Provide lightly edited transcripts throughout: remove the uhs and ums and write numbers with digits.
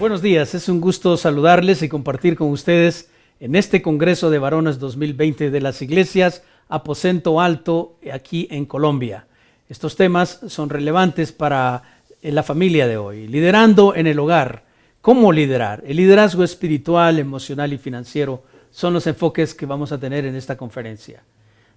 Buenos días, es un gusto saludarles y compartir con ustedes en este Congreso de Varones 2020 de las Iglesias Aposento Alto aquí en Colombia. Estos temas son relevantes para la familia de hoy. Liderando en el hogar. ¿Cómo liderar? El liderazgo espiritual, emocional y financiero son los enfoques que vamos a tener en esta conferencia.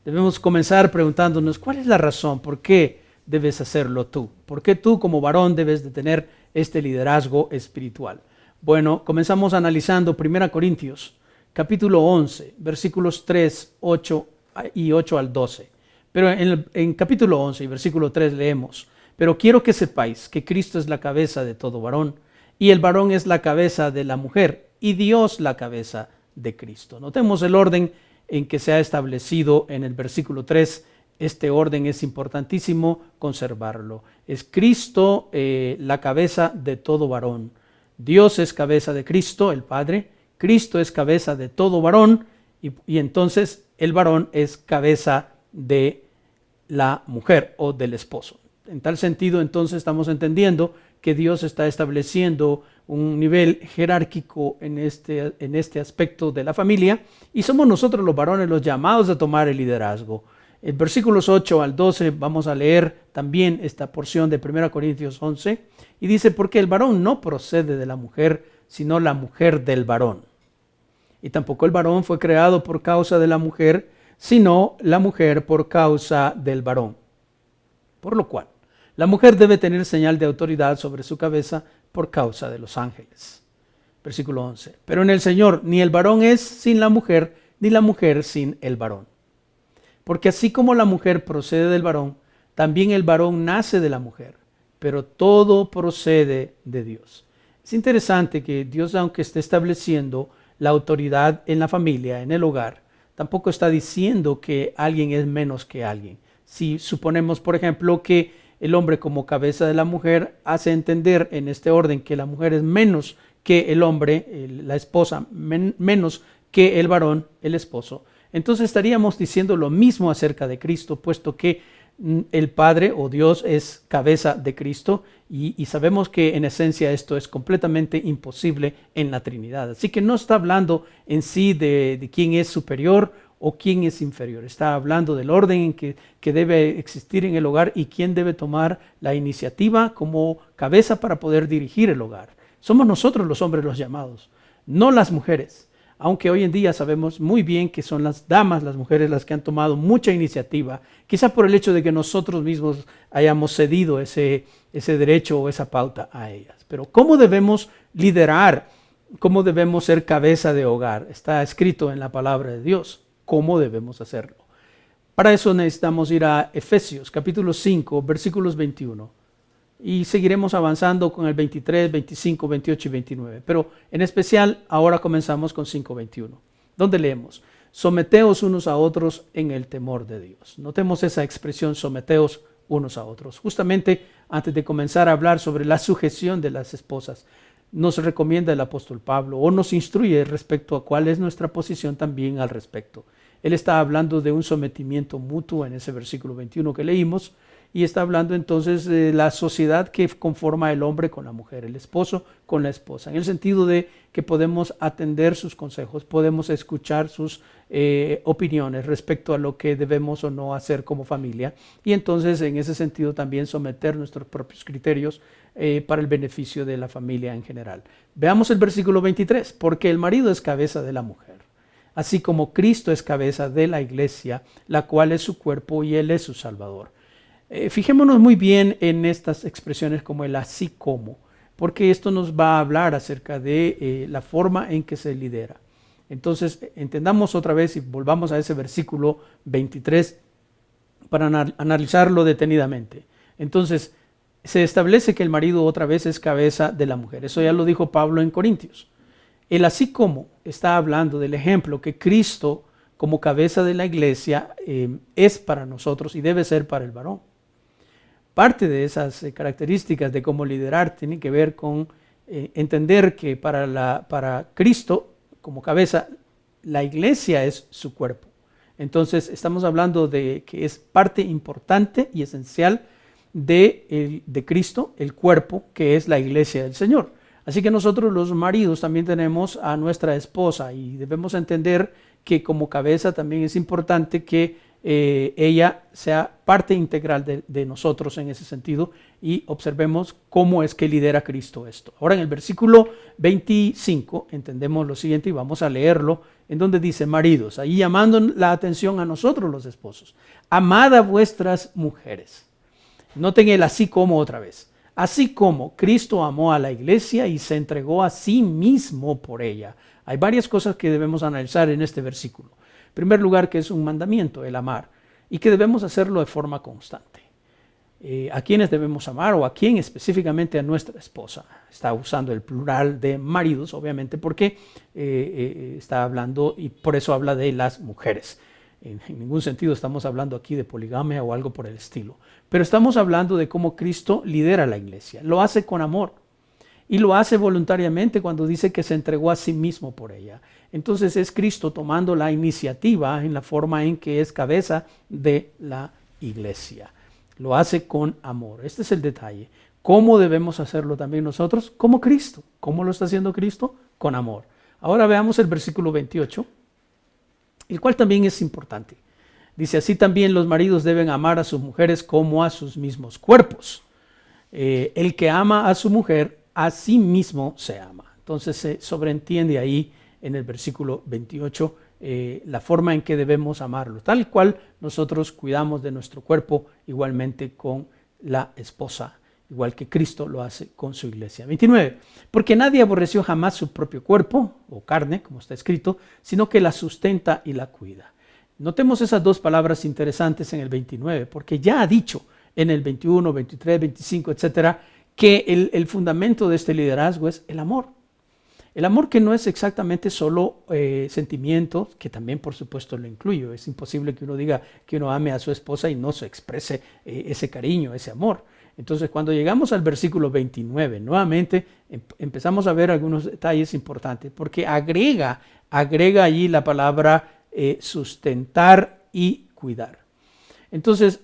Debemos comenzar preguntándonos cuál es la razón, por qué debes hacerlo tú, por qué tú como varón debes de tener este liderazgo espiritual. Bueno, comenzamos analizando 1 Corintios, capítulo 11, versículos 3, 8 y 8 al 12. Pero en capítulo 11 y versículo 3 leemos: pero quiero que sepáis que Cristo es la cabeza de todo varón, y el varón es la cabeza de la mujer, y Dios la cabeza de Cristo. Notemos el orden en que se ha establecido en el versículo 3. Este orden es importantísimo conservarlo. Es Cristo la cabeza de todo varón. Dios es cabeza de Cristo, el Padre. Cristo es cabeza de todo varón y entonces el varón es cabeza de la mujer o del esposo. En tal sentido, entonces estamos entendiendo que Dios está estableciendo un nivel jerárquico en este aspecto de la familia, y somos nosotros los varones los llamados a tomar el liderazgo. En versículos 8 al 12 vamos a leer también esta porción de 1 Corintios 11 y dice: porque el varón no procede de la mujer, sino la mujer del varón. Y tampoco el varón fue creado por causa de la mujer, sino la mujer por causa del varón. Por lo cual, la mujer debe tener señal de autoridad sobre su cabeza por causa de los ángeles. Versículo 11. Pero en el Señor ni el varón es sin la mujer, ni la mujer sin el varón. Porque así como la mujer procede del varón, también el varón nace de la mujer, pero todo procede de Dios. Es interesante que Dios, aunque esté estableciendo la autoridad en la familia, en el hogar, tampoco está diciendo que alguien es menos que alguien. Si suponemos, por ejemplo, que el hombre como cabeza de la mujer hace entender en este orden que la mujer es menos que el hombre, la esposa, menos que el varón, el esposo, entonces estaríamos diciendo lo mismo acerca de Cristo, puesto que el Padre o Dios es cabeza de Cristo y sabemos que en esencia esto es completamente imposible en la Trinidad. Así que no está hablando en sí de quién es superior o quién es inferior. Está hablando del orden en que debe existir en el hogar y quién debe tomar la iniciativa como cabeza para poder dirigir el hogar. Somos nosotros los hombres los llamados, no las mujeres. Aunque hoy en día sabemos muy bien que son las damas, las mujeres, las que han tomado mucha iniciativa, quizá por el hecho de que nosotros mismos hayamos cedido ese derecho o esa pauta a ellas. Pero ¿cómo debemos liderar? ¿Cómo debemos ser cabeza de hogar? Está escrito en la palabra de Dios. ¿Cómo debemos hacerlo? Para eso necesitamos ir a Efesios, capítulo 5, versículos 21. Y seguiremos avanzando con el 23, 25, 28 y 29. Pero en especial ahora comenzamos con 5:21, donde leemos: someteos unos a otros en el temor de Dios. Notemos esa expresión, someteos unos a otros. Justamente antes de comenzar a hablar sobre la sujeción de las esposas, nos recomienda el apóstol Pablo o nos instruye respecto a cuál es nuestra posición también al respecto. Él está hablando de un sometimiento mutuo en ese versículo 21 que leímos, y está hablando entonces de la sociedad que conforma el hombre con la mujer, el esposo con la esposa, en el sentido de que podemos atender sus consejos, podemos escuchar sus opiniones respecto a lo que debemos o no hacer como familia, y entonces en ese sentido también someter nuestros propios criterios para el beneficio de la familia en general. Veamos el versículo 23, porque el marido es cabeza de la mujer, así como Cristo es cabeza de la iglesia, la cual es su cuerpo y Él es su Salvador. Fijémonos muy bien en estas expresiones como el así como, porque esto nos va a hablar acerca de la forma en que se lidera. Entonces, entendamos otra vez y volvamos a ese versículo 23 para analizarlo detenidamente. Entonces, se establece que el marido otra vez es cabeza de la mujer. Eso ya lo dijo Pablo en Corintios. El así como está hablando del ejemplo que Cristo, como cabeza de la iglesia, es para nosotros y debe ser para el varón. Parte de esas características de cómo liderar tiene que ver con entender que para Cristo, como cabeza, la iglesia es su cuerpo. Entonces estamos hablando de que es parte importante y esencial de Cristo, el cuerpo, que es la iglesia del Señor. Así que nosotros los maridos también tenemos a nuestra esposa y debemos entender que como cabeza también es importante que ella sea parte integral de nosotros en ese sentido y observemos cómo es que lidera Cristo esto. Ahora en el versículo 25 entendemos lo siguiente y vamos a leerlo en donde dice: maridos, ahí llamando la atención a nosotros los esposos, amad a vuestras mujeres. Noten el así como otra vez. Así como Cristo amó a la iglesia y se entregó a sí mismo por ella. Hay varias cosas que debemos analizar en este versículo. En primer lugar, que es un mandamiento, el amar, y que debemos hacerlo de forma constante. ¿A quiénes debemos amar o a quién específicamente? A nuestra esposa. Está usando el plural de maridos, obviamente, porque está hablando y por eso habla de las mujeres. En ningún sentido estamos hablando aquí de poligamia o algo por el estilo, pero estamos hablando de cómo Cristo lidera la iglesia. Lo hace con amor y lo hace voluntariamente cuando dice que se entregó a sí mismo por ella. Entonces es Cristo tomando la iniciativa en la forma en que es cabeza de la iglesia. Lo hace con amor. Este es el detalle. ¿Cómo debemos hacerlo también nosotros? Como Cristo. ¿Cómo lo está haciendo Cristo? Con amor. Ahora veamos el versículo 28, el cual también es importante. Dice: así también los maridos deben amar a sus mujeres como a sus mismos cuerpos. El que ama a su mujer, a sí mismo se ama. Entonces se sobreentiende ahí en el versículo 28 la forma en que debemos amarlo, tal cual nosotros cuidamos de nuestro cuerpo, igualmente con la esposa, igual que Cristo lo hace con su iglesia. 29. Porque nadie aborreció jamás su propio cuerpo, o carne, como está escrito, sino que la sustenta y la cuida. Notemos esas dos palabras interesantes en el 29, porque ya ha dicho en el 21, 23, 25, etcétera, que el fundamento de este liderazgo es el amor. El amor que no es exactamente solo sentimiento, que también por supuesto lo incluyo. Es imposible que uno diga que uno ame a su esposa y no se exprese ese cariño, ese amor. Entonces cuando llegamos al versículo 29, nuevamente empezamos a ver algunos detalles importantes, porque agrega allí la palabra sustentar y cuidar. Entonces,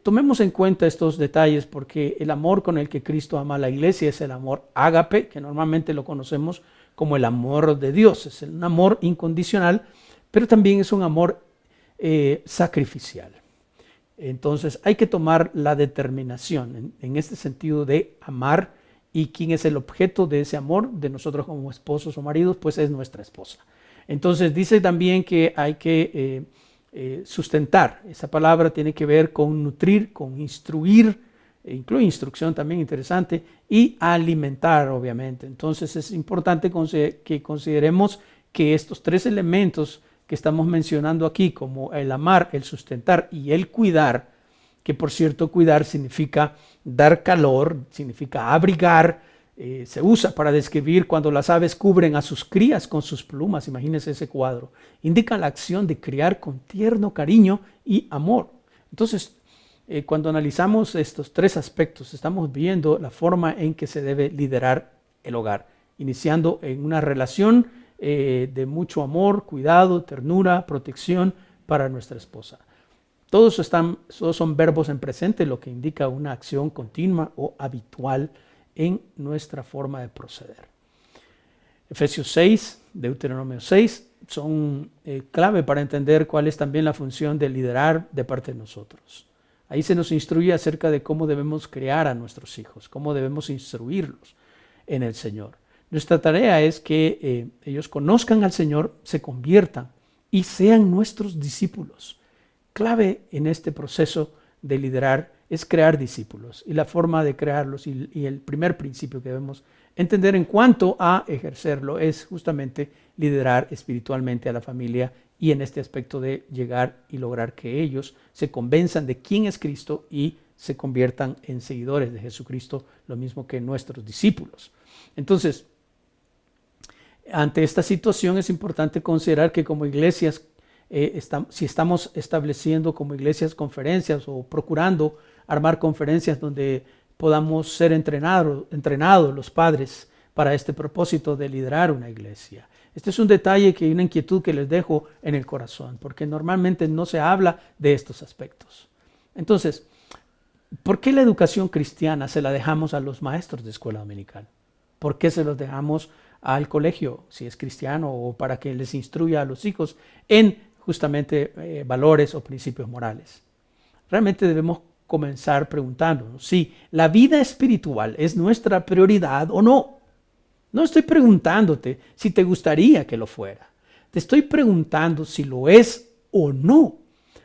tomemos en cuenta estos detalles porque el amor con el que Cristo ama a la iglesia es el amor ágape, que normalmente lo conocemos como el amor de Dios. Es un amor incondicional, pero también es un amor sacrificial. Entonces hay que tomar la determinación en este sentido de amar, y quién es el objeto de ese amor de nosotros como esposos o maridos, pues es nuestra esposa. Entonces dice también que hay que sustentar. Esa palabra tiene que ver con nutrir, con instruir, incluye instrucción también interesante, y alimentar obviamente. Entonces es importante que consideremos que estos tres elementos que estamos mencionando aquí, como el amar, el sustentar y el cuidar, que por cierto cuidar significa dar calor, significa abrigar, se usa para describir cuando las aves cubren a sus crías con sus plumas. Imagínense ese cuadro. Indica la acción de criar con tierno cariño y amor. Entonces, cuando analizamos estos tres aspectos, estamos viendo la forma en que se debe liderar el hogar, iniciando en una relación de mucho amor, cuidado, ternura, protección para nuestra esposa. Todos son verbos en presente, lo que indica una acción continua o habitual en nuestra forma de proceder. Efesios 6, Deuteronomio 6 son clave para entender cuál es también la función de liderar de parte de nosotros. Ahí se nos instruye acerca de cómo debemos criar a nuestros hijos, cómo debemos instruirlos en el Señor. Nuestra tarea es que ellos conozcan al Señor, se conviertan y sean nuestros discípulos. Clave en este proceso de liderar es crear discípulos, y la forma de crearlos y el primer principio que debemos entender en cuanto a ejercerlo es justamente liderar espiritualmente a la familia, y en este aspecto de llegar y lograr que ellos se convenzan de quién es Cristo y se conviertan en seguidores de Jesucristo, lo mismo que nuestros discípulos. Entonces, ante esta situación es importante considerar que como iglesias, si estamos estableciendo como iglesias conferencias o procurando armar conferencias donde podamos ser entrenados los padres para este propósito de liderar una iglesia. Este es un detalle, una inquietud que les dejo en el corazón, porque normalmente no se habla de estos aspectos. Entonces, ¿por qué la educación cristiana se la dejamos a los maestros de escuela dominical? ¿Por qué se los dejamos al colegio, si es cristiano, o para que les instruya a los hijos en justamente valores o principios morales? Realmente debemos comenzar preguntándonos si la vida espiritual es nuestra prioridad o no. No estoy preguntándote si te gustaría que lo fuera. Te estoy preguntando si lo es o no.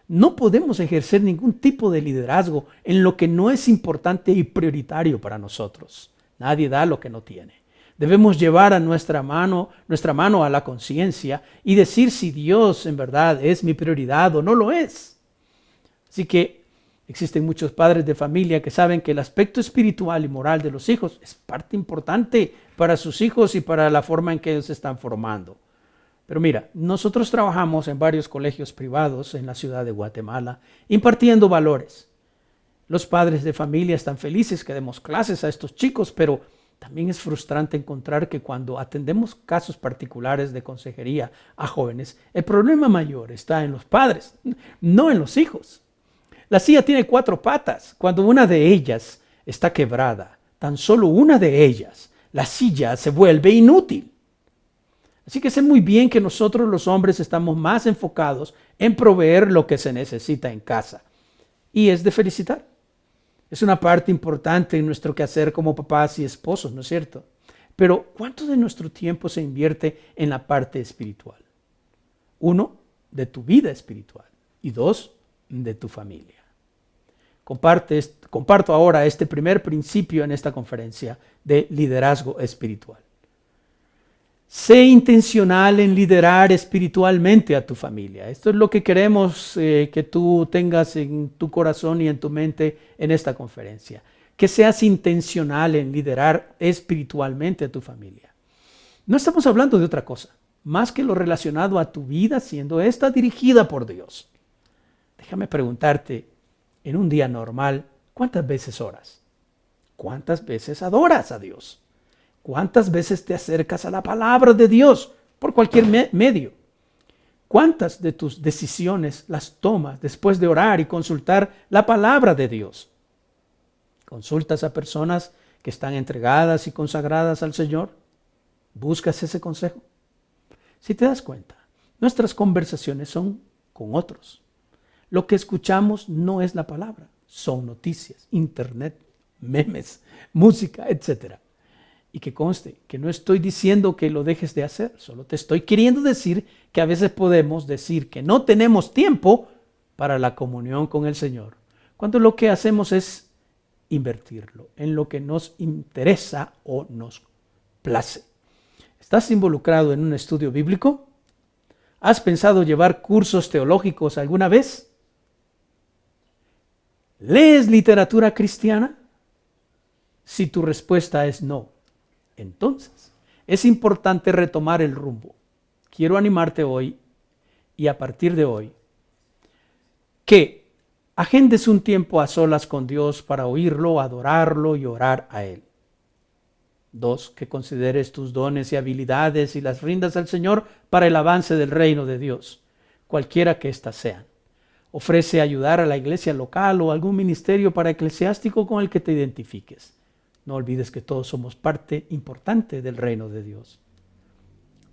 No podemos ejercer ningún tipo de liderazgo en lo que no es importante y prioritario para nosotros. Nadie da lo que no tiene. Debemos llevar a nuestra mano a la conciencia y decir si Dios en verdad es mi prioridad o no lo es. Así que existen muchos padres de familia que saben que el aspecto espiritual y moral de los hijos es parte importante para sus hijos y para la forma en que ellos se están formando. Pero mira, nosotros trabajamos en varios colegios privados en la ciudad de Guatemala, impartiendo valores. Los padres de familia están felices que demos clases a estos chicos, pero también es frustrante encontrar que cuando atendemos casos particulares de consejería a jóvenes, el problema mayor está en los padres, no en los hijos. La silla tiene 4 patas. Cuando una de ellas está quebrada, tan solo una de ellas, la silla se vuelve inútil. Así que sé muy bien que nosotros los hombres estamos más enfocados en proveer lo que se necesita en casa. Y es de felicitar. Es una parte importante en nuestro quehacer como papás y esposos, ¿no es cierto? Pero ¿cuánto de nuestro tiempo se invierte en la parte espiritual? 1, de tu vida espiritual. Y 2, de tu familia. Comparto ahora este primer principio en esta conferencia de liderazgo espiritual. Sé intencional en liderar espiritualmente a tu familia. Esto es lo que queremos que tú tengas en tu corazón y en tu mente en esta conferencia. Que seas intencional en liderar espiritualmente a tu familia. No estamos hablando de otra cosa, más que lo relacionado a tu vida, siendo esta dirigida por Dios. Déjame preguntarte, en un día normal, ¿cuántas veces oras? ¿Cuántas veces adoras a Dios? ¿Cuántas veces te acercas a la palabra de Dios por cualquier medio? ¿Cuántas de tus decisiones las tomas después de orar y consultar la palabra de Dios? ¿Consultas a personas que están entregadas y consagradas al Señor? ¿Buscas ese consejo? Si te das cuenta, nuestras conversaciones son con otros. Lo que escuchamos no es la palabra, son noticias, internet, memes, música, etc. Y que conste que no estoy diciendo que lo dejes de hacer, solo te estoy queriendo decir que a veces podemos decir que no tenemos tiempo para la comunión con el Señor, cuando lo que hacemos es invertirlo en lo que nos interesa o nos place. ¿Estás involucrado en un estudio bíblico? ¿Has pensado llevar cursos teológicos alguna vez? ¿Lees literatura cristiana? Si tu respuesta es no, entonces es importante retomar el rumbo. Quiero animarte hoy y a partir de hoy que agendes un tiempo a solas con Dios para oírlo, adorarlo y orar a Él. 2, que consideres tus dones y habilidades y las rindas al Señor para el avance del reino de Dios, cualquiera que éstas sean. Ofrece ayudar a la iglesia local o algún ministerio para eclesiástico con el que te identifiques. No olvides que todos somos parte importante del reino de Dios.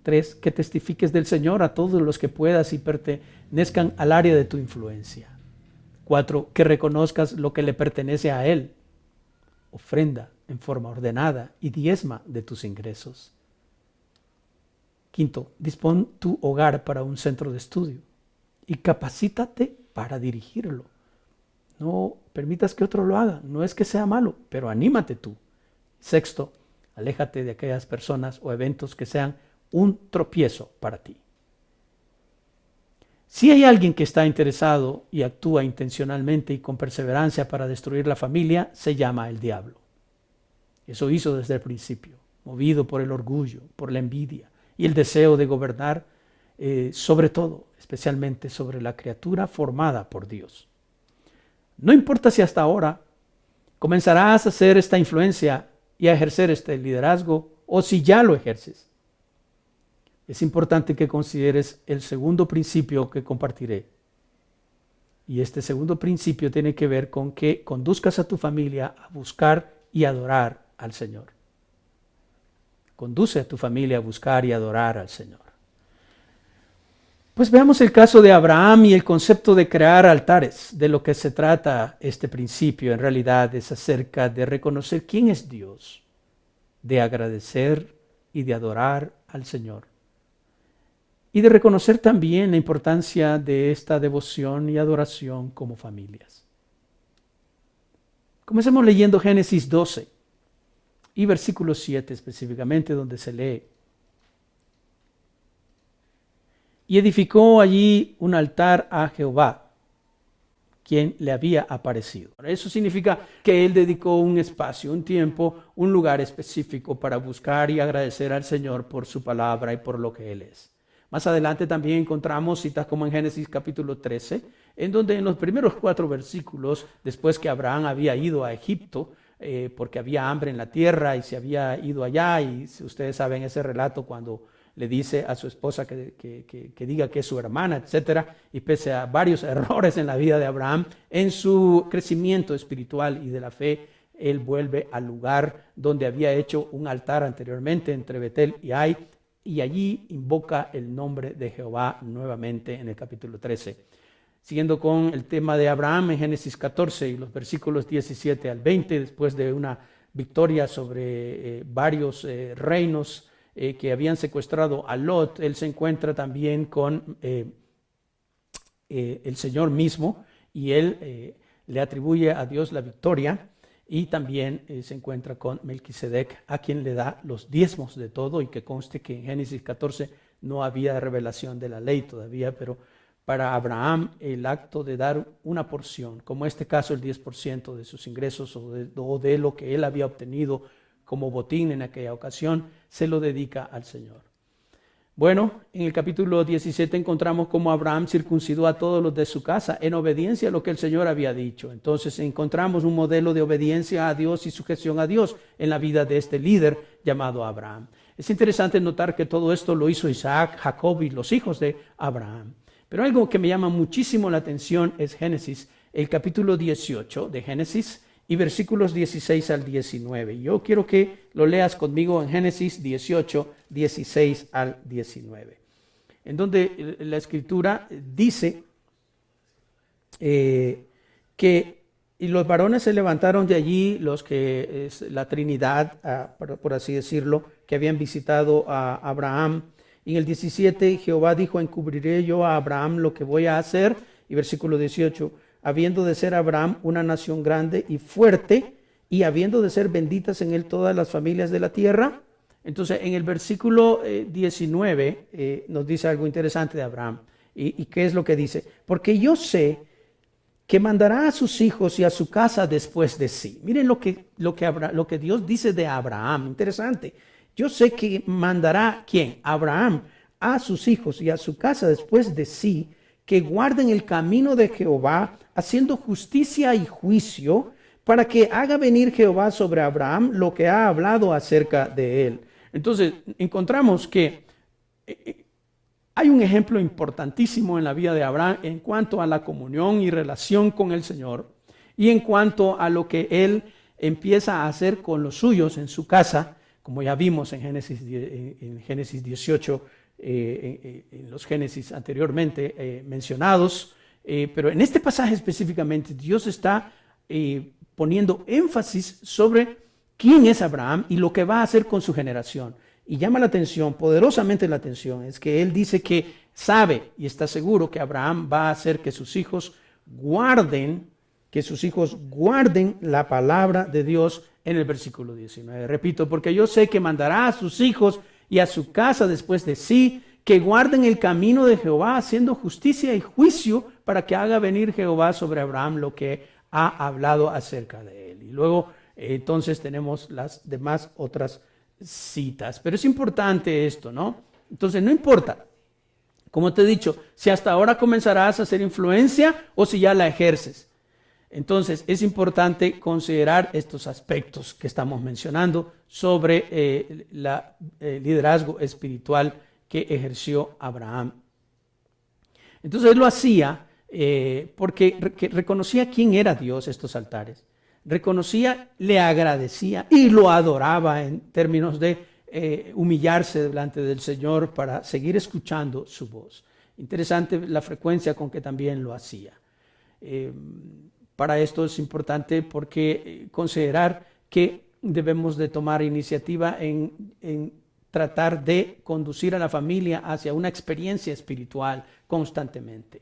3, que testifiques del Señor a todos los que puedas y pertenezcan al área de tu influencia. 4, que reconozcas lo que le pertenece a Él. Ofrenda en forma ordenada y diezma de tus ingresos. 5, dispón tu hogar para un centro de estudio y capacítate para dirigirlo. No permitas que otro lo haga, no es que sea malo, pero anímate tú. 6, aléjate de aquellas personas o eventos que sean un tropiezo para ti. Si hay alguien que está interesado y actúa intencionalmente y con perseverancia para destruir la familia, se llama el diablo. Eso hizo desde el principio, movido por el orgullo, por la envidia y el deseo de gobernar sobre todo, especialmente sobre la criatura formada por Dios. No importa si hasta ahora comenzarás a hacer esta influencia y a ejercer este liderazgo o si ya lo ejerces. Es importante que consideres el segundo principio que compartiré. Y este segundo principio tiene que ver con que conduzcas a tu familia a buscar y adorar al Señor. conduce a tu familia a buscar y adorar al Señor. Pues veamos el caso de Abraham y el concepto de crear altares. De lo que se trata este principio en realidad es acerca de reconocer quién es Dios, de agradecer y de adorar al Señor. Y de reconocer también la importancia de esta devoción y adoración como familias. Comencemos leyendo Génesis 12 y versículo 7 específicamente, donde se lee: y edificó allí un altar a Jehová, quien le había aparecido. Eso significa que él dedicó un espacio, un tiempo, un lugar específico para buscar y agradecer al Señor por su palabra y por lo que Él es. Más adelante también encontramos citas como en Génesis capítulo 13, en donde en los primeros 4 versículos, después que Abraham había ido a Egipto, porque había hambre en la tierra y se había ido allá, y si ustedes saben ese relato cuando le dice a su esposa que diga que es su hermana, etcétera, y pese a varios errores en la vida de Abraham, en su crecimiento espiritual y de la fe, él vuelve al lugar donde había hecho un altar anteriormente entre Betel y Ai, y allí invoca el nombre de Jehová nuevamente en el capítulo 13. Siguiendo con el tema de Abraham en Génesis 14 y los versículos 17 al 20, después de una victoria sobre varios reinos que habían secuestrado a Lot, él se encuentra también con el Señor mismo, y él le atribuye a Dios la victoria, y también se encuentra con Melquisedec, a quien le da los diezmos de todo, y que conste que en Génesis 14 no había revelación de la ley todavía, pero para Abraham el acto de dar una porción, como en este caso el 10% de sus ingresos o de lo que él había obtenido como botín en aquella ocasión, se lo dedica al Señor. Bueno, en el capítulo 17 encontramos cómo Abraham circuncidó a todos los de su casa en obediencia a lo que el Señor había dicho. Entonces encontramos un modelo de obediencia a Dios y sujeción a Dios en la vida de este líder llamado Abraham. Es interesante notar que todo esto lo hizo Isaac, Jacob y los hijos de Abraham. Pero algo que me llama muchísimo la atención es Génesis, el capítulo 18 de Génesis, y versículos 16 al 19. Yo quiero que lo leas conmigo en Génesis 18, 16 al 19. En donde la escritura dice que y los varones se levantaron de allí, los que es la Trinidad, por así decirlo, que habían visitado a Abraham. Y en el 17 Jehová dijo: encubriré yo a Abraham lo que voy a hacer. Y versículo 18: habiendo de ser Abraham una nación grande y fuerte, y habiendo de ser benditas en él todas las familias de la tierra. Entonces, en el versículo 19 nos dice algo interesante de Abraham. ¿Y qué es lo que dice? Porque yo sé que mandará a sus hijos y a su casa después de sí. Miren lo que Dios dice de Abraham. Interesante. Yo sé que mandará, ¿quién? Abraham, a sus hijos y a su casa después de sí, que guarden el camino de Jehová, haciendo justicia y juicio, para que haga venir Jehová sobre Abraham lo que ha hablado acerca de él. Entonces, encontramos que hay un ejemplo importantísimo en la vida de Abraham en cuanto a la comunión y relación con el Señor, y en cuanto a lo que él empieza a hacer con los suyos en su casa, como ya vimos en Génesis 18, en los Génesis anteriormente mencionados, pero en este pasaje específicamente Dios está poniendo énfasis sobre quién es Abraham y lo que va a hacer con su generación. Y llama la atención, poderosamente la atención, es que él dice que sabe y está seguro que Abraham va a hacer que sus hijos guarden la palabra de Dios en el versículo 19. Repito, porque yo sé que mandará a sus hijos y a su casa después de sí, que guarden el camino de Jehová, haciendo justicia y juicio, para que haga venir Jehová sobre Abraham lo que ha hablado acerca de él. Y luego, entonces, tenemos las demás otras citas. Pero es importante esto, ¿no? Entonces, no importa, como te he dicho, si hasta ahora comenzarás a hacer influencia o si ya la ejerces. Entonces, es importante considerar estos aspectos que estamos mencionando sobre el liderazgo espiritual que ejerció Abraham. Entonces, él lo hacía porque reconocía quién era Dios, estos altares. Reconocía, le agradecía y lo adoraba en términos de humillarse delante del Señor para seguir escuchando su voz. Interesante la frecuencia con que también lo hacía. Para esto es importante porque considerar que debemos de tomar iniciativa en tratar de conducir a la familia hacia una experiencia espiritual constantemente.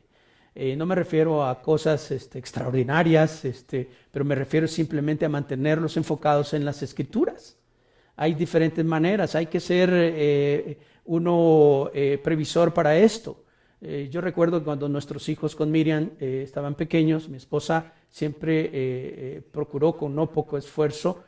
No me refiero a cosas extraordinarias, pero me refiero simplemente a mantenerlos enfocados en las Escrituras. Hay diferentes maneras, hay que ser previsor para esto. Yo recuerdo cuando nuestros hijos con Miriam estaban pequeños, mi esposa siempre procuró con no poco esfuerzo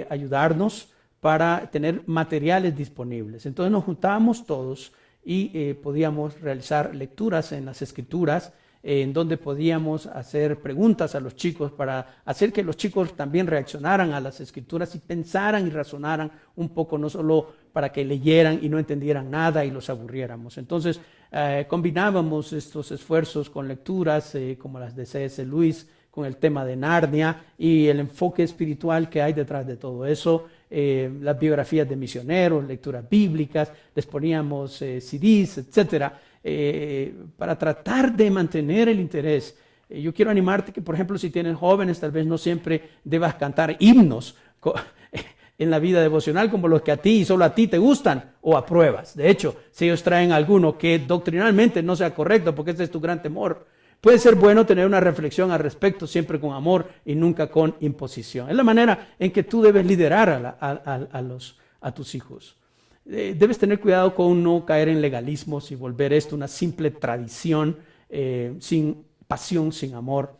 ayudarnos para tener materiales disponibles. Entonces nos juntábamos todos y podíamos realizar lecturas en las Escrituras, en donde podíamos hacer preguntas a los chicos para hacer que los chicos también reaccionaran a las Escrituras y pensaran y razonaran un poco, no solo para que leyeran y no entendieran nada y los aburriéramos. Entonces combinábamos estos esfuerzos con lecturas como las de C.S. Lewis, con el tema de Narnia y el enfoque espiritual que hay detrás de todo eso, las biografías de misioneros, lecturas bíblicas, les poníamos CDs, etcétera, para tratar de mantener el interés. Yo quiero animarte que, por ejemplo, si tienes jóvenes, tal vez no siempre debas cantar himnos en la vida devocional como los que a ti y solo a ti te gustan o apruebas. De hecho, si ellos traen alguno que doctrinalmente no sea correcto, porque este es tu gran temor, puede ser bueno tener una reflexión al respecto, siempre con amor y nunca con imposición. Es la manera en que tú debes liderar a tus hijos. Debes tener cuidado con no caer en legalismos y volver esto una simple tradición sin pasión, sin amor.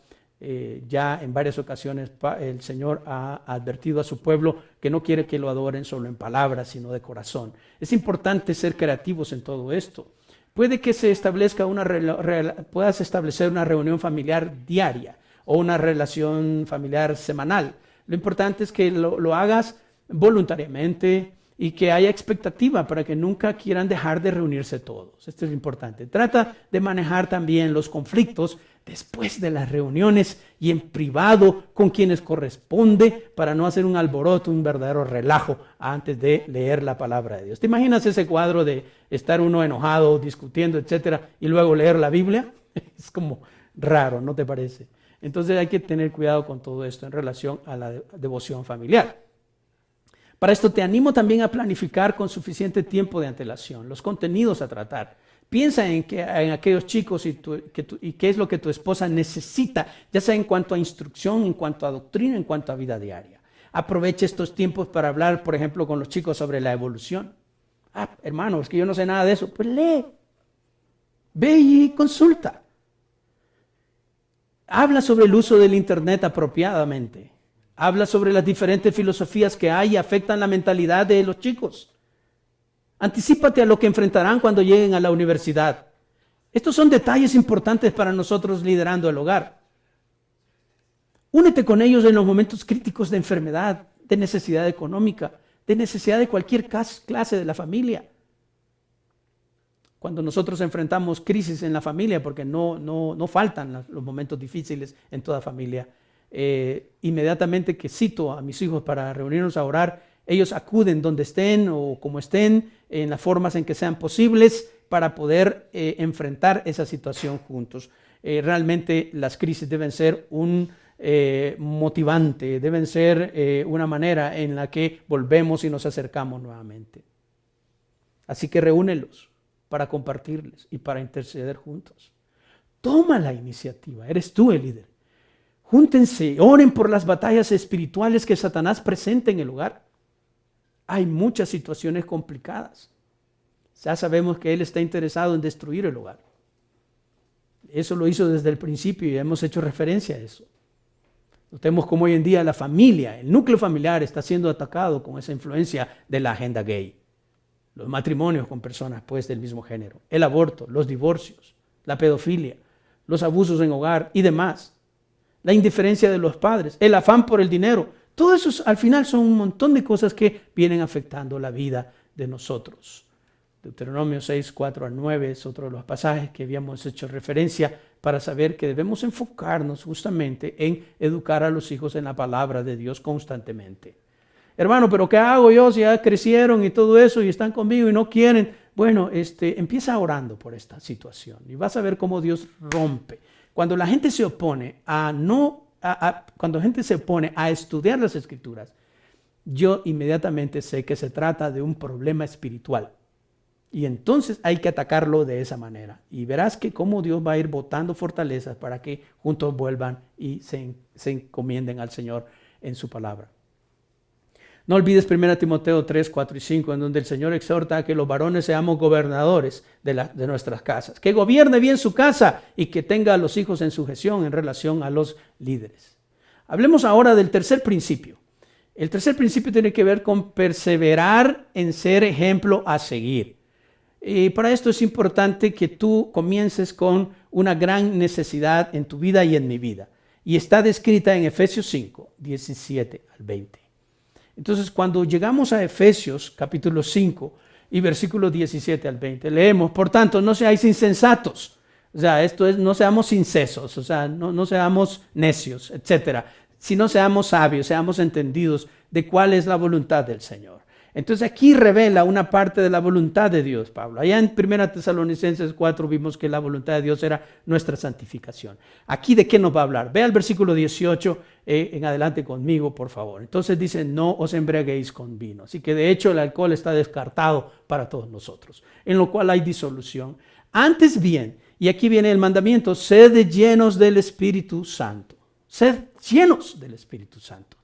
Ya en varias ocasiones el Señor ha advertido a su pueblo que no quiere que lo adoren solo en palabras, sino de corazón. Es importante ser creativos en todo esto. Puede que se establezca puedas establecer una reunión familiar diaria o una relación familiar semanal. Lo importante es que lo hagas voluntariamente y que haya expectativa para que nunca quieran dejar de reunirse todos. Esto es importante. Trata de manejar también los conflictos después de las reuniones y en privado con quienes corresponde para no hacer un alboroto, un verdadero relajo antes de leer la palabra de Dios. ¿Te imaginas ese cuadro de estar uno enojado, discutiendo, etcétera, y luego leer la Biblia? Es como raro, ¿no te parece? Entonces hay que tener cuidado con todo esto en relación a la devoción familiar. Para esto te animo también a planificar con suficiente tiempo de antelación los contenidos a tratar. Piensa en aquellos chicos y qué es lo que tu esposa necesita, ya sea en cuanto a instrucción, en cuanto a doctrina, en cuanto a vida diaria. Aprovecha estos tiempos para hablar, por ejemplo, con los chicos sobre la evolución. Hermano, es que yo no sé nada de eso. Pues lee, ve y consulta. Habla sobre el uso del Internet apropiadamente. Habla sobre las diferentes filosofías que hay y afectan la mentalidad de los chicos. Anticípate a lo que enfrentarán cuando lleguen a la universidad. Estos son detalles importantes para nosotros liderando el hogar. Únete con ellos en los momentos críticos de enfermedad, de necesidad económica, de necesidad de cualquier clase de la familia. Cuando nosotros enfrentamos crisis en la familia, porque no faltan los momentos difíciles en toda familia, inmediatamente que cito a mis hijos para reunirnos a orar, ellos acuden donde estén o como estén, en las formas en que sean posibles para poder enfrentar esa situación juntos. Realmente las crisis deben ser un motivante, deben ser una manera en la que volvemos y nos acercamos nuevamente. Así que reúnelos para compartirles y para interceder juntos. Toma la iniciativa, eres tú el líder. Júntense, oren por las batallas espirituales que Satanás presenta en el hogar. Hay muchas situaciones complicadas. Ya sabemos que él está interesado en destruir el hogar. Eso lo hizo desde el principio y hemos hecho referencia a eso. Notemos cómo hoy en día la familia, el núcleo familiar está siendo atacado con esa influencia de la agenda gay. Los matrimonios con personas pues del mismo género, el aborto, los divorcios, la pedofilia, los abusos en hogar y demás. La indiferencia de los padres, el afán por el dinero. Todo eso al final son un montón de cosas que vienen afectando la vida de nosotros. Deuteronomio 6, 4 al 9 es otro de los pasajes que habíamos hecho referencia para saber que debemos enfocarnos justamente en educar a los hijos en la palabra de Dios constantemente. hermano, pero ¿qué hago yo si ya crecieron y todo eso y están conmigo y no quieren? Bueno, empieza orando por esta situación y vas a ver cómo Dios rompe. Cuando la gente se opone cuando la gente se opone a estudiar las Escrituras, yo inmediatamente sé que se trata de un problema espiritual. Y entonces hay que atacarlo de esa manera. Y verás que cómo Dios va a ir botando fortalezas para que juntos vuelvan y se encomienden al Señor en su palabra. No olvides 1 Timoteo 3, 4 y 5, en donde el Señor exhorta a que los varones seamos gobernadores de nuestras casas. Que gobierne bien su casa y que tenga a los hijos en sujeción en relación a los líderes. Hablemos ahora del tercer principio. El tercer principio tiene que ver con perseverar en ser ejemplo a seguir. Y para esto es importante que tú comiences con una gran necesidad en tu vida y en mi vida. Y está descrita en Efesios 5, 17 al 20. Entonces, cuando llegamos a Efesios capítulo 5 y versículos 17 al 20, leemos, por tanto, no seáis insensatos. O sea, esto es, no seamos incesos, o sea, no seamos necios, etcétera, sino seamos sabios, seamos entendidos de cuál es la voluntad del Señor. Entonces aquí revela una parte de la voluntad de Dios, Pablo. Allá en 1 Tesalonicenses 4 vimos que la voluntad de Dios era nuestra santificación. Aquí ¿de qué nos va a hablar? Ve al versículo 18 en adelante conmigo, por favor. Entonces dice, no os embriaguéis con vino. Así que de hecho el alcohol está descartado para todos nosotros, en lo cual hay disolución. Antes bien, y aquí viene el mandamiento, sed llenos del Espíritu Santo. Sed llenos del Espíritu Santo.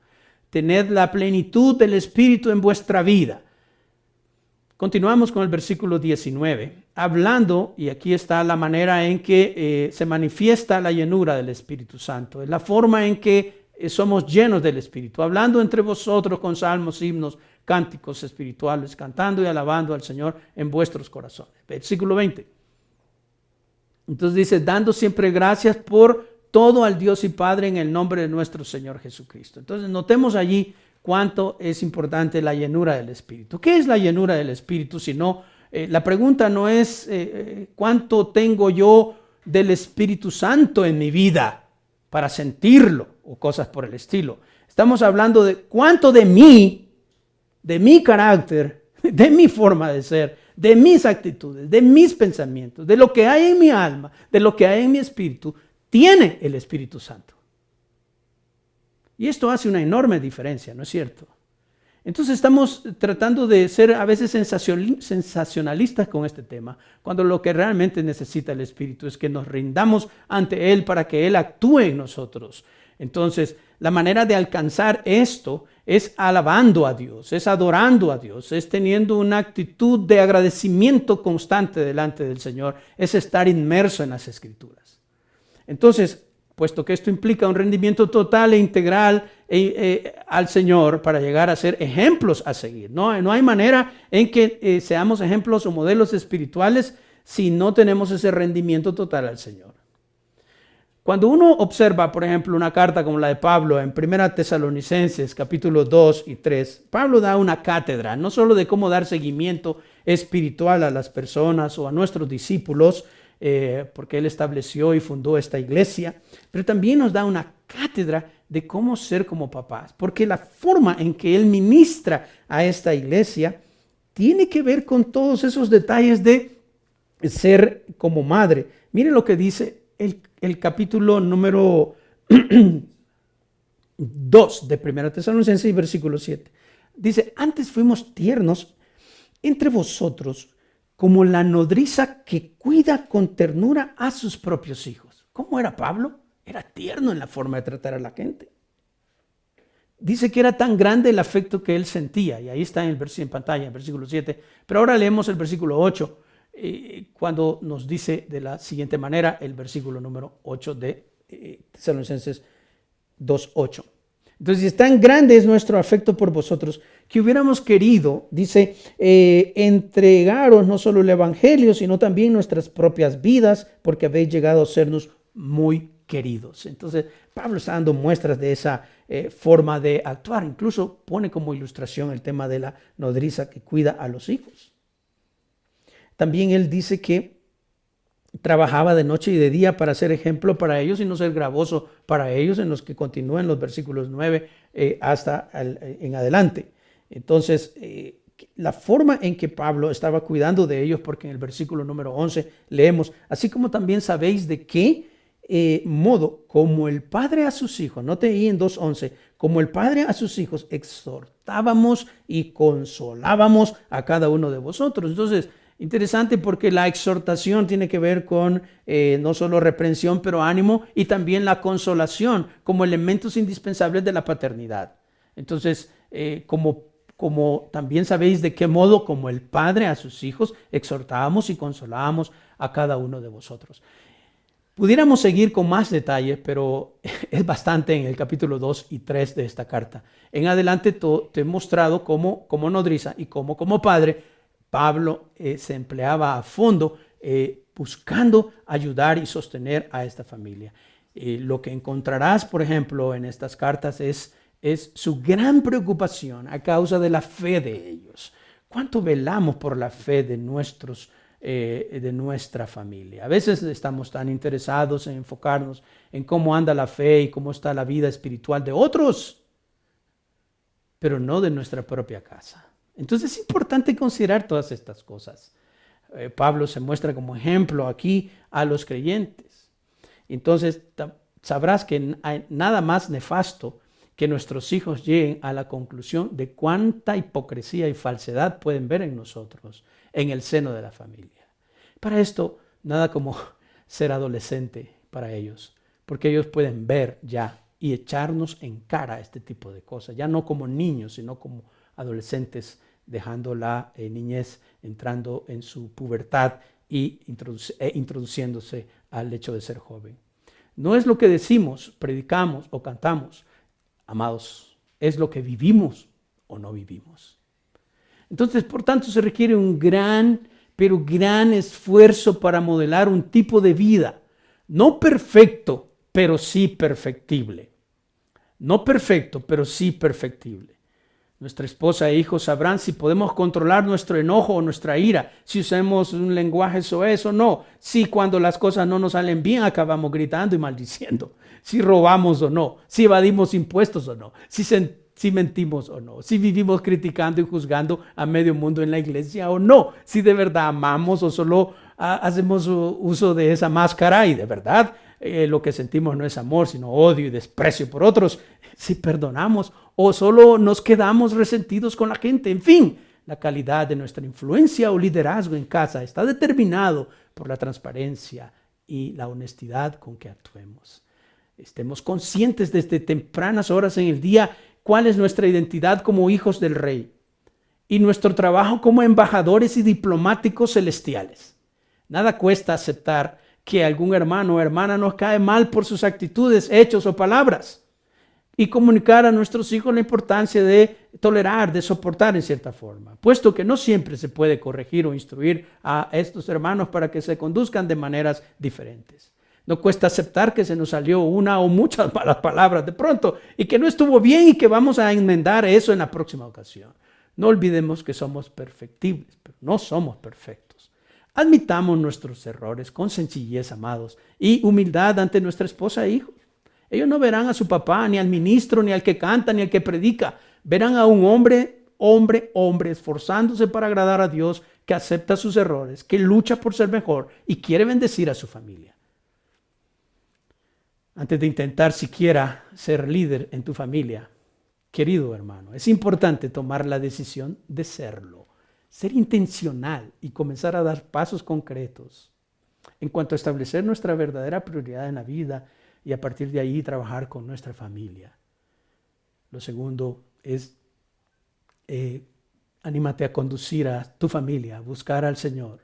Tened la plenitud del Espíritu en vuestra vida. Continuamos con el versículo 19, hablando, y aquí está la manera en que se manifiesta la llenura del Espíritu Santo, es la forma en que somos llenos del Espíritu, hablando entre vosotros con salmos, himnos, cánticos espirituales, cantando y alabando al Señor en vuestros corazones. Versículo 20. Entonces dice, dando siempre gracias por todo al Dios y Padre en el nombre de nuestro Señor Jesucristo. Entonces notemos allí cuánto es importante la llenura del Espíritu. ¿Qué es la llenura del Espíritu? Sino, la pregunta no es cuánto tengo yo del Espíritu Santo en mi vida para sentirlo o cosas por el estilo. Estamos hablando de cuánto de mi carácter, de mi forma de ser, de mis actitudes, de mis pensamientos, de lo que hay en mi alma, de lo que hay en mi espíritu, tiene el Espíritu Santo. Y esto hace una enorme diferencia, ¿no es cierto? Entonces estamos tratando de ser a veces sensacionalistas con este tema, cuando lo que realmente necesita el Espíritu es que nos rindamos ante Él para que Él actúe en nosotros. Entonces, la manera de alcanzar esto es alabando a Dios, es adorando a Dios, es teniendo una actitud de agradecimiento constante delante del Señor, es estar inmerso en las Escrituras. Entonces, puesto que esto implica un rendimiento total e integral al Señor para llegar a ser ejemplos a seguir. No hay manera en que seamos ejemplos o modelos espirituales si no tenemos ese rendimiento total al Señor. Cuando uno observa, por ejemplo, una carta como la de Pablo en 1 Tesalonicenses capítulo 2 y 3, Pablo da una cátedra, no solo de cómo dar seguimiento espiritual a las personas o a nuestros discípulos, porque él estableció y fundó esta iglesia, pero también nos da una cátedra de cómo ser como papás, porque la forma en que él ministra a esta iglesia tiene que ver con todos esos detalles de ser como madre. Miren lo que dice el capítulo número 2 de 1 Tesalonicenses, versículo 7. Dice, antes fuimos tiernos entre vosotros como la nodriza que cuida con ternura a sus propios hijos. ¿Cómo era Pablo? Era tierno en la forma de tratar a la gente. Dice que era tan grande el afecto que él sentía, y ahí está en pantalla, en el versículo 7. Pero ahora leemos el versículo 8, cuando nos dice de la siguiente manera, el versículo número 8 de Tesalonicenses 2:8. Entonces, tan grande es nuestro afecto por vosotros que hubiéramos querido, dice, entregaros no solo el evangelio, sino también nuestras propias vidas, porque habéis llegado a sernos muy queridos. Entonces, Pablo está dando muestras de esa forma de actuar. Incluso pone como ilustración el tema de la nodriza que cuida a los hijos. También él dice que trabajaba de noche y de día para ser ejemplo para ellos y no ser gravoso para ellos, en los que continúan los versículos 9 hasta en adelante. Entonces, la forma en que Pablo estaba cuidando de ellos, porque en el versículo número 11 leemos, así como también sabéis de qué modo, como el Padre a sus hijos, note ahí en 2:11, como el Padre a sus hijos, exhortábamos y consolábamos a cada uno de vosotros. Entonces, interesante porque la exhortación tiene que ver con no solo reprensión, pero ánimo, y también la consolación como elementos indispensables de la paternidad. Entonces, como también sabéis de qué modo, como el Padre a sus hijos, exhortábamos y consolábamos a cada uno de vosotros. Pudiéramos seguir con más detalles, pero es bastante en el capítulo 2 y 3 de esta carta. En adelante te he mostrado cómo como nodriza y cómo como padre, Pablo se empleaba a fondo buscando ayudar y sostener a esta familia. Lo que encontrarás, por ejemplo, en estas cartas es su gran preocupación a causa de la fe de ellos. ¿Cuánto velamos por la fe de nuestra familia? A veces estamos tan interesados en enfocarnos en cómo anda la fe y cómo está la vida espiritual de otros, pero no de nuestra propia casa. Entonces es importante considerar todas estas cosas. Pablo se muestra como ejemplo aquí a los creyentes. Entonces sabrás que hay nada más nefasto que nuestros hijos lleguen a la conclusión de cuánta hipocresía y falsedad pueden ver en nosotros, en el seno de la familia. Para esto, nada como ser adolescente para ellos, porque ellos pueden ver ya y echarnos en cara este tipo de cosas, ya no como niños, sino como adolescentes, dejando la niñez, entrando en su pubertad y introduciéndose al hecho de ser joven. No es lo que decimos, predicamos o cantamos, amados, es lo que vivimos o no vivimos. Entonces, por tanto, se requiere un gran esfuerzo para modelar un tipo de vida, no perfecto, pero sí perfectible. No perfecto, pero sí perfectible. Nuestra esposa e hijos sabrán si podemos controlar nuestro enojo o nuestra ira, si usamos un lenguaje soez o no, si cuando las cosas no nos salen bien acabamos gritando y maldiciendo, si robamos o no, si evadimos impuestos o no, si mentimos o no, si vivimos criticando y juzgando a medio mundo en la iglesia o no, si de verdad amamos o solo hacemos uso de esa máscara y de verdad lo que sentimos no es amor, sino odio y desprecio por otros, si perdonamos o solo nos quedamos resentidos con la gente. En fin, la calidad de nuestra influencia o liderazgo en casa está determinado por la transparencia y la honestidad con que actuemos. Estemos conscientes desde tempranas horas en el día cuál es nuestra identidad como hijos del Rey y nuestro trabajo como embajadores y diplomáticos celestiales. Nada cuesta aceptar que algún hermano o hermana nos cae mal por sus actitudes, hechos o palabras y comunicar a nuestros hijos la importancia de tolerar, de soportar en cierta forma, puesto que no siempre se puede corregir o instruir a estos hermanos para que se conduzcan de maneras diferentes. No cuesta aceptar que se nos salió una o muchas malas palabras de pronto y que no estuvo bien y que vamos a enmendar eso en la próxima ocasión. No olvidemos que somos perfectibles, pero no somos perfectos. Admitamos nuestros errores con sencillez, amados, y humildad ante nuestra esposa e hijos. Ellos no verán a su papá, ni al ministro, ni al que canta, ni al que predica. Verán a un hombre, esforzándose para agradar a Dios, que acepta sus errores, que lucha por ser mejor y quiere bendecir a su familia. Antes de intentar siquiera ser líder en tu familia, querido hermano, es importante tomar la decisión de serlo, ser intencional y comenzar a dar pasos concretos en cuanto a establecer nuestra verdadera prioridad en la vida y a partir de ahí trabajar con nuestra familia. Lo segundo es anímate a conducir a tu familia, a buscar al Señor.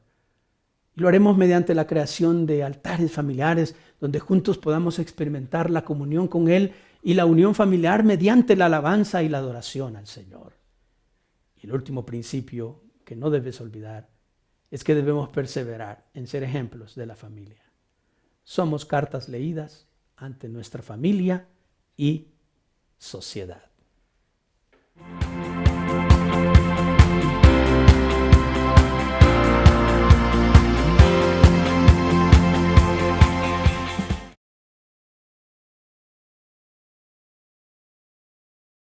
Y lo haremos mediante la creación de altares familiares donde juntos podamos experimentar la comunión con Él y la unión familiar mediante la alabanza y la adoración al Señor. Y el último principio que no debes olvidar es que debemos perseverar en ser ejemplos de la familia. Somos cartas leídas ante nuestra familia y sociedad.